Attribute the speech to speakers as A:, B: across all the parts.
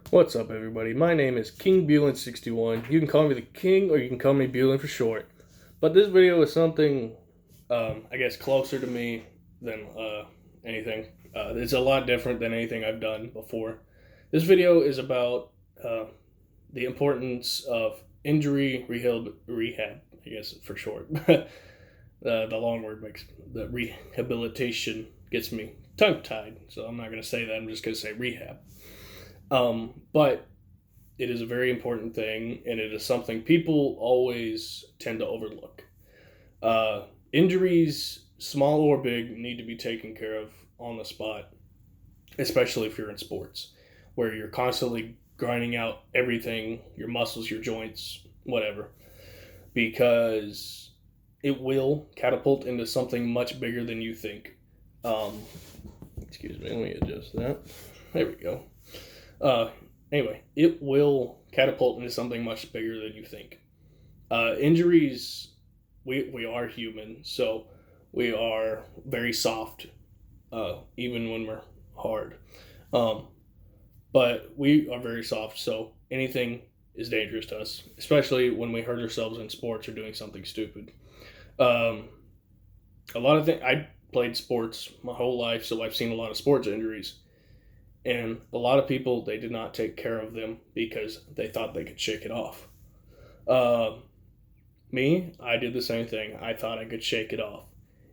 A: What's up, everybody? My name is King Bulin61. You can call me the King, or you can call me Bulin for short. But this video is something, I guess, closer to me than anything. It's a lot different than anything I've done before. This video is about the importance of injury rehab, I guess for short. The long word makes the rehabilitation gets me tongue tied, so I'm not going to say that. I'm just going to say rehab. But it is a very important thing, and it is something people always tend to overlook. Injuries, small or big, need to be taken care of on the spot, especially if you're in sports, where you're constantly grinding out everything, your muscles, your joints, whatever, because it will catapult into something much bigger than you think. Um, Excuse me, let me adjust that. There we go. Anyway, it will catapult into something much bigger than you think. Injuries, we are human, so we are very soft, even when we're hard. Um, but we are very soft, so anything is dangerous to us, especially when we hurt ourselves in sports or doing something stupid. Um, a lot of things. I played sports my whole life, so I've seen a lot of sports injuries. And a lot of people, they did not take care of them because they thought they could shake it off. Uh, Me, I did the same thing. I thought I could shake it off.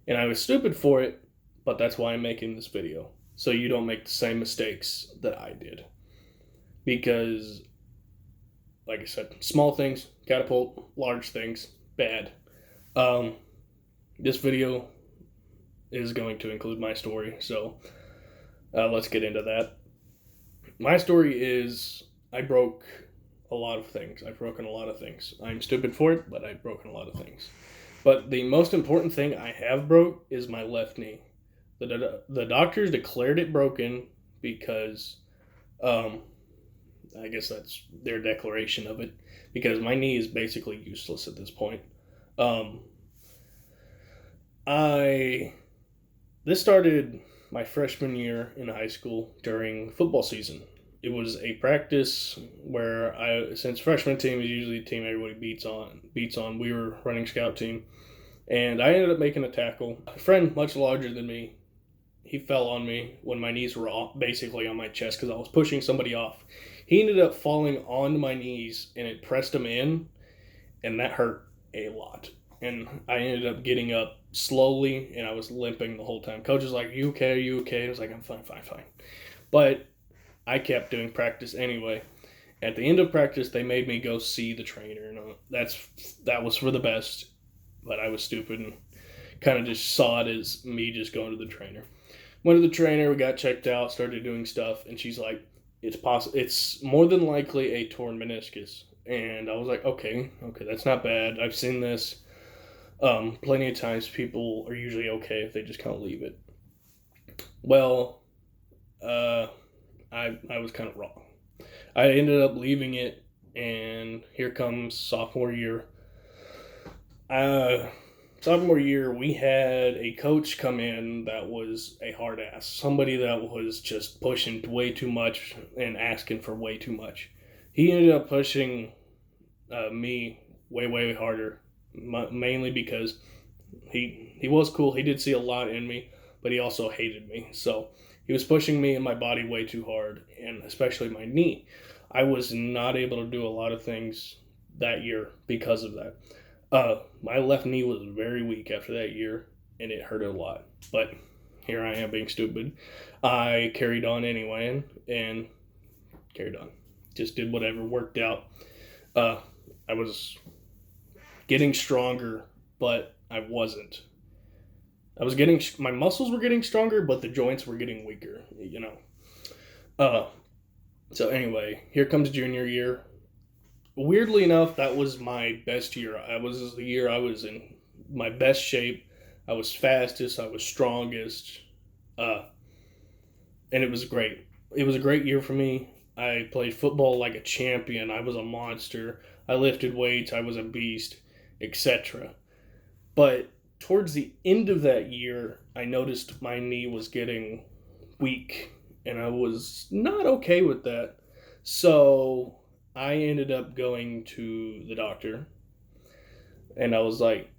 A: And I was stupid for it, but that's why I'm making this video. So you don't make the same mistakes that I did. Because, like I said, small things catapult, large things bad. Um, this video is going to include my story, so let's get into that. My story is I broke a lot of things. I've broken a lot of things. I'm stupid for it, but I've broken a lot of things. But the most important thing I have broke is my left knee. The doctors declared it broken because um, I guess that's their declaration of it, because my knee is basically useless at this point. Um, I This started my freshman year in high school during football season. It was a practice where since freshman team is usually a team everybody beats on. We were running scout team, and I ended up making a tackle. A friend much larger than me, he fell on me when my knees were basically on my chest because I was pushing somebody off. He ended up falling onto my knees, and it pressed him in, and that hurt a lot. And I ended up getting up slowly, and I was limping the whole time. Coach was like, "You okay? Are you okay?" I was like, "I'm fine, fine, fine." But I kept doing practice anyway. At the end of practice, they made me go see the trainer. And that was for the best, but I was stupid and kind of just saw it as me just going to the trainer. Went to the trainer, we got checked out, started doing stuff, and she's like, It's more than likely a torn meniscus." And I was like, okay, that's not bad. I've seen this plenty of times. People are usually okay if they just kind of leave it. Well, uh, I was kind of wrong. I ended up leaving it, and here comes sophomore year. Uh, Sophomore year, we had a coach come in that was a hard ass. Somebody that was just pushing way too much and asking for way too much. He ended up pushing me way, way harder, mainly because he was cool. He did see a lot in me, but he also hated me. So he was pushing me and my body way too hard, and especially my knee. I was not able to do a lot of things that year because of that. My left knee was very weak after that year, and it hurt a lot. But here I am being stupid. I carried on anyway, and carried on. Just did whatever worked out. Uh, I was getting stronger, but I wasn't. My muscles were getting stronger, but the joints were getting weaker, you know. Uh, so anyway, here comes junior year. Weirdly enough, that was my best year. I was the year I was in my best shape. I was fastest. I was strongest. Uh, and it was great. It was a great year for me. I played football like a champion. I was a monster. I lifted weights. I was a beast, etc. But towards the end of that year, I noticed my knee was getting weak, and I was not okay with that. So I ended up going to the doctor, and I was like,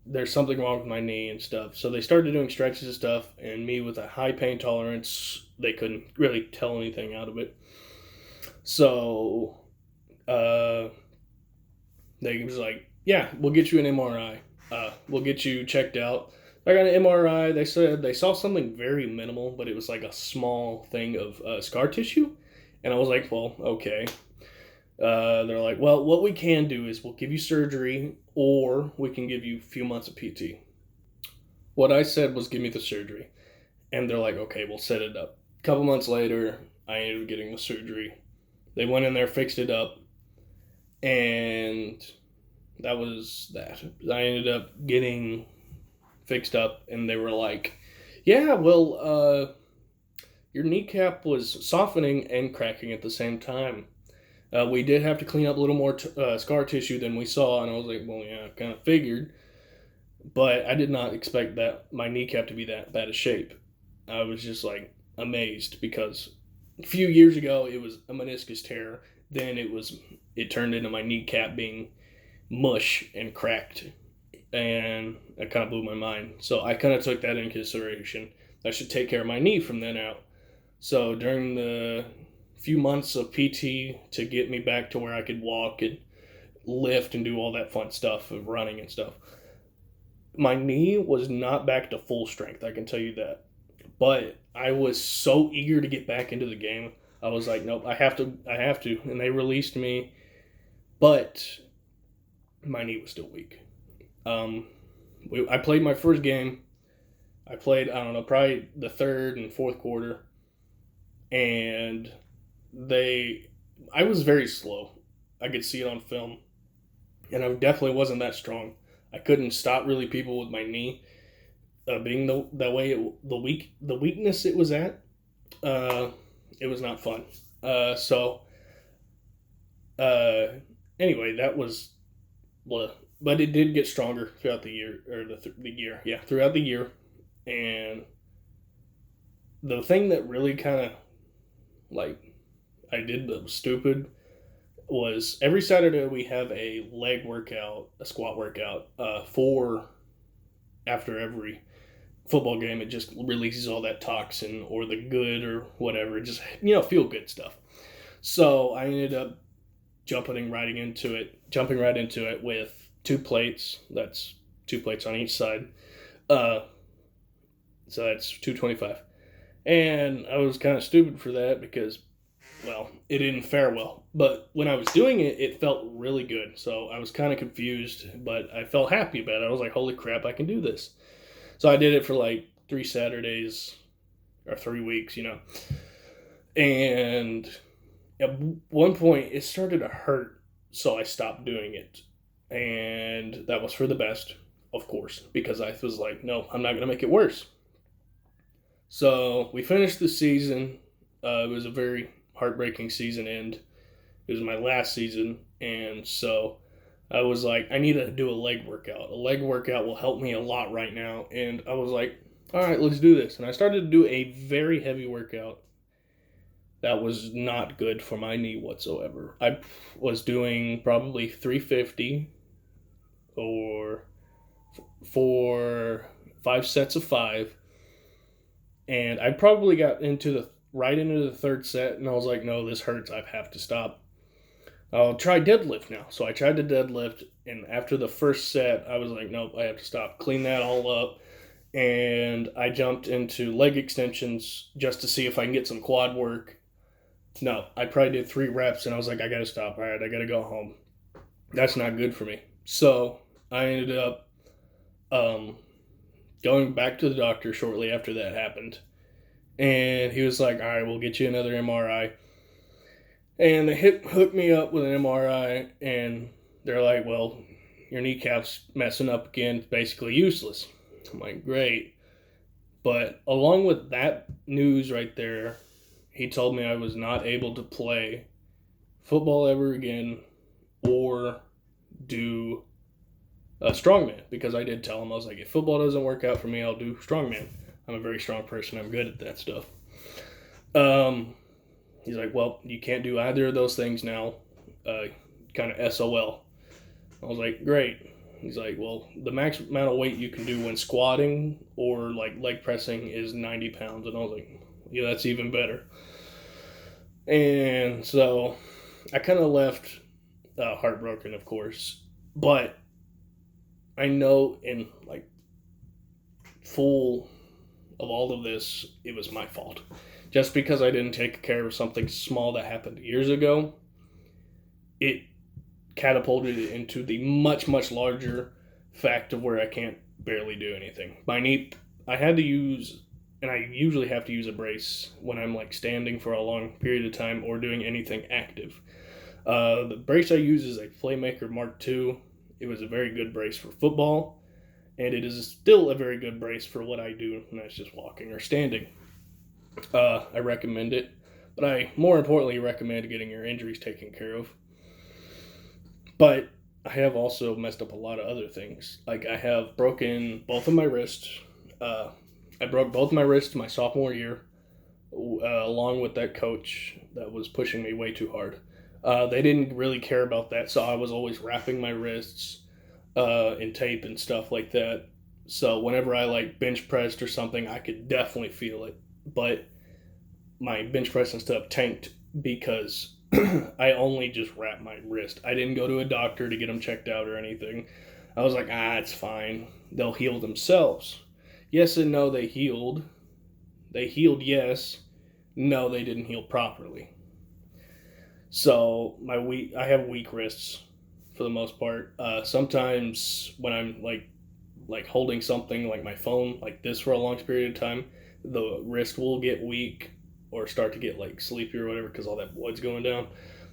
A: there's something wrong with my knee and stuff. So they started doing stretches and stuff, and me with a high pain tolerance, they couldn't really tell anything out of it. So uh, they was like, yeah, we'll get you an MRI. We'll get you checked out. I got an MRI. They said they saw something very minimal, but it was like a small thing of scar tissue. And I was like, well, okay. They're like, well, what we can do is we'll give you surgery or we can give you a few months of PT. What I said was give me the surgery. And they're like, okay, we'll set it up. A couple months later, I ended up getting the surgery. They went in there, fixed it up, and that was that. I ended up getting fixed up, and they were like, yeah, well, your kneecap was softening and cracking at the same time. We did have to clean up a little more scar tissue than we saw, and I was like, well, yeah, I kind of figured. But I did not expect that my kneecap to be that bad a shape. I was just like amazed because a few years ago it was a meniscus tear. Then it turned into my kneecap being mush and cracked, and it kind of blew my mind. So I kind of took that into consideration. I should take care of my knee from then out. So during the few months of PT to get me back to where I could walk and lift and do all that fun stuff of running and stuff, my knee was not back to full strength. I can tell you that. But I was so eager to get back into the game. I was like, nope, I have to. And they released me, but my knee was still weak. Um, I played my first game. I played, I don't know, probably the third and fourth quarter, and I was very slow. I could see it on film, and I definitely wasn't that strong. I couldn't stop really people with my knee, being the way the weakness it was at. Uh, it was not fun. So uh, anyway, that was blah. But it did get stronger throughout the year, or the year, yeah, throughout the year. And the thing that really kind of like I did that was stupid was every Saturday we have a leg workout, a squat workout, for after every football game. It just releases all that toxin or the good or whatever, just feel good stuff. So I ended up jumping right into it with two plates. That's two plates on each side. Uh, so that's 225. And I was kind of stupid for that because, well, it didn't fare well. But when I was doing it, it felt really good. So I was kind of confused, but I felt happy about it. I was like, holy crap, I can do this. So I did it for like 3 Saturdays or 3 weeks, And at one point, it started to hurt. So I stopped doing it. And that was for the best, of course, because I was like, no, I'm not going to make it worse. So we finished the season. It was a very heartbreaking season end. It was my last season, and so I was like, I need to do a leg workout. A leg workout will help me a lot right now. And I was like, all right, let's do this. And I started to do a very heavy workout that was not good for my knee whatsoever. I was doing probably 350 or for 5 sets of 5. And I probably got right into the third set, and I was like, no, this hurts. I have to stop. I'll try deadlift now. So I tried to deadlift, and after the first set, I was like, nope, I have to stop. Clean that all up. And I jumped into leg extensions just to see if I can get some quad work. No, I probably did 3 reps, and I was like, I got to stop. All right, I got to go home. That's not good for me. So I ended up going back to the doctor shortly after that happened. And he was like, all right, we'll get you another MRI. And they hooked me up with an MRI, and they're like, well, your kneecap's messing up again. It's basically useless. I'm like, great. But along with that news right there, he told me I was not able to play football ever again or do strongman, because I did tell him, I was like, if football doesn't work out for me, I'll do strongman. I'm a very strong person. I'm good at that stuff. He's like, well, you can't do either of those things now. Kind of SOL. I was like, great. He's like, well, the max amount of weight you can do when squatting or like leg pressing is 90 pounds. And I was like, yeah, that's even better. And so I kind of left heartbroken, of course. But I know in like full of all of this, it was my fault. Just because I didn't take care of something small that happened years ago, it catapulted it into the much, much larger fact of where I can't barely do anything. My knee, I had to use, and I usually have to use a brace when I'm like standing for a long period of time or doing anything active. The brace I use is a Playmaker Mark II. It was a very good brace for football, and it is still a very good brace for what I do, and that's just walking or standing. I recommend it, but I more importantly recommend getting your injuries taken care of. But I have also messed up a lot of other things. Like I have broken both of my wrists. I broke both my wrists my sophomore year, along with that coach that was pushing me way too hard. They didn't really care about that, so I was always wrapping my wrists in tape and stuff like that. So whenever I like bench pressed or something, I could definitely feel it. But my bench press and stuff tanked because I only just wrapped my wrist. I didn't go to a doctor to get them checked out or anything. I was like, it's fine. They'll heal themselves. Yes and no, they healed. They healed, yes. No, they didn't heal properly. So I have weak wrists for the most part. Sometimes when I'm like holding something like my phone like this for a long period of time, the wrist will get weak or start to get like sleepy or whatever because all that blood's going down.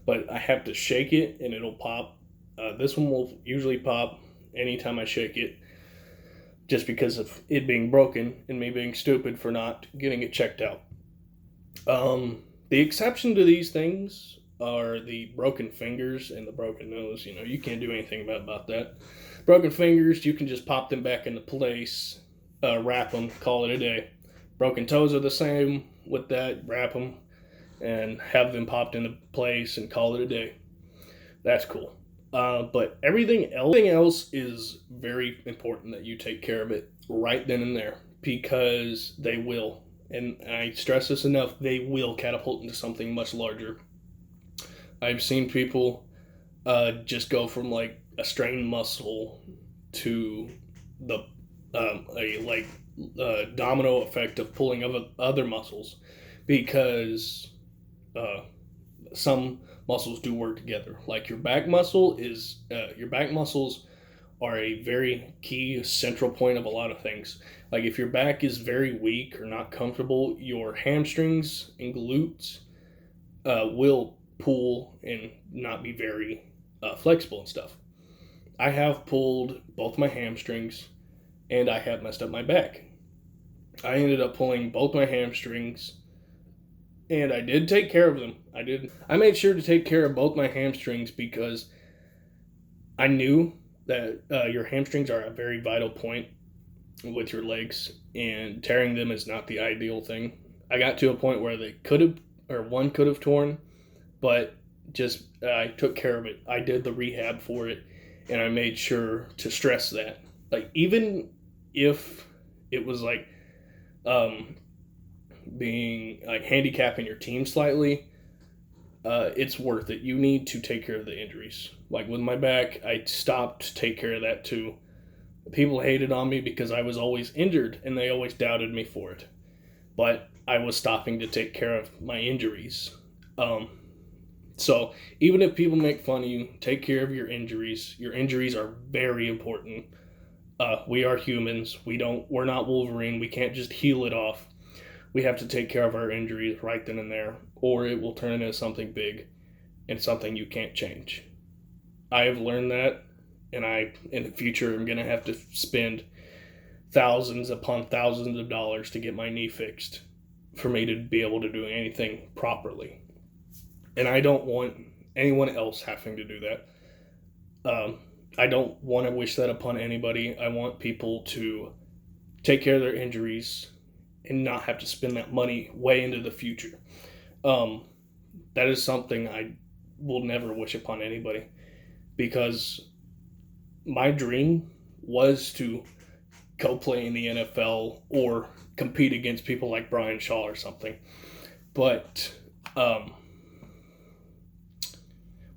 A: But I have to shake it and it'll pop. This one will usually pop anytime I shake it, just because of it being broken and me being stupid for not getting it checked out. The exception to these things are the broken fingers and the broken nose. You can't do anything about that. Broken fingers, you can just pop them back into place, wrap them, call it a day. Broken toes are the same with that. Wrap them and have them popped into place and call it a day. That's cool. But everything else is very important that you take care of it right then and there, because they will, and I stress this enough, they will catapult into something much larger. I've seen people just go from like a strained muscle to the domino effect of pulling of other muscles, because some muscles do work together. Like your back muscles are a very key central point of a lot of things. Like if your back is very weak or not comfortable, your hamstrings and glutes will pull and not be very flexible and stuff. I have pulled both my hamstrings and I have messed up my back. I ended up pulling both my hamstrings, and I did take care of them. I made sure to take care of both my hamstrings because I knew that your hamstrings are a very vital point with your legs, and tearing them is not the ideal thing. I got to a point where one could have torn, but just I took care of it. I did the rehab for it, and I made sure to stress that. Like even if it was like being like handicapping your team slightly, it's worth it. You need to take care of the injuries. Like with my back, I stopped to take care of that too. People hated on me because I was always injured and they always doubted me for it. But I was stopping to take care of my injuries. So even if people make fun of you, take care of your injuries. Your injuries are very important. We are humans. We're not Wolverine. We can't just heal it off. We have to take care of our injuries right then and there, or it will turn into something big and something you can't change. I have learned that, and in the future, I'm going to have to spend thousands upon thousands of dollars to get my knee fixed for me to be able to do anything properly. And I don't want anyone else having to do that. I don't want to wish that upon anybody. I want people to take care of their injuries and not have to spend that money way into the future. that is something I will never wish upon anybody, because my dream was to go play in the NFL or compete against people like Brian Shaw or something. But um,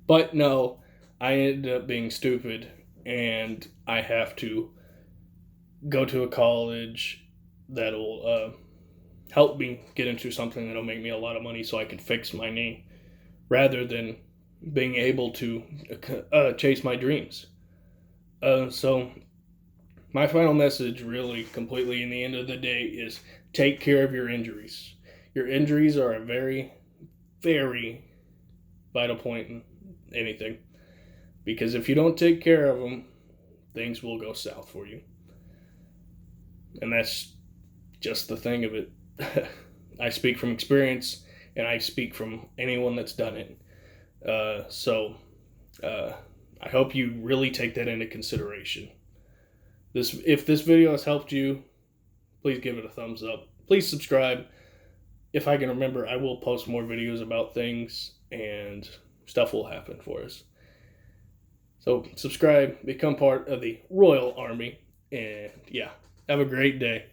A: but no, I ended up being stupid, and I have to go to a college that'll help me get into something that'll make me a lot of money so I can fix my knee, rather than being able to chase my dreams. So my final message, really, completely, in the end of the day, is take care of your injuries. Your injuries are a very, very vital point in anything, because if you don't take care of them, things will go south for you. And that's just the thing of it. I speak from experience, and I speak from anyone that's done it. So I hope you really take that into consideration. If this video has helped you, please give it a thumbs up. Please subscribe. If I can remember, I will post more videos about things, and stuff will happen for us. So subscribe, become part of the Royal Army, and yeah, have a great day.